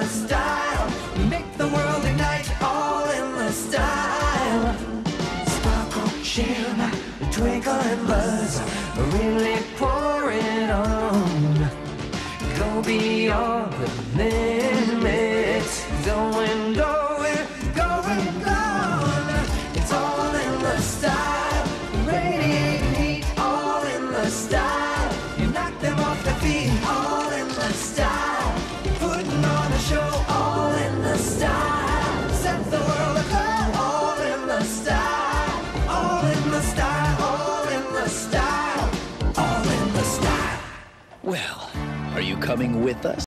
the style. Make the world ignite, all in the style. Sparkle, shimmer, twinkle and buzz, really pour it on. Go beyond the limits, going nowhere, going gone. It's all in the style, radiating heat, all in the style. You knock them off their feet, all in the style. Putting on a show, all in the style. Set the world aglow, all in the style. All in the style, all in the style. All in the style. Well, are you coming with us?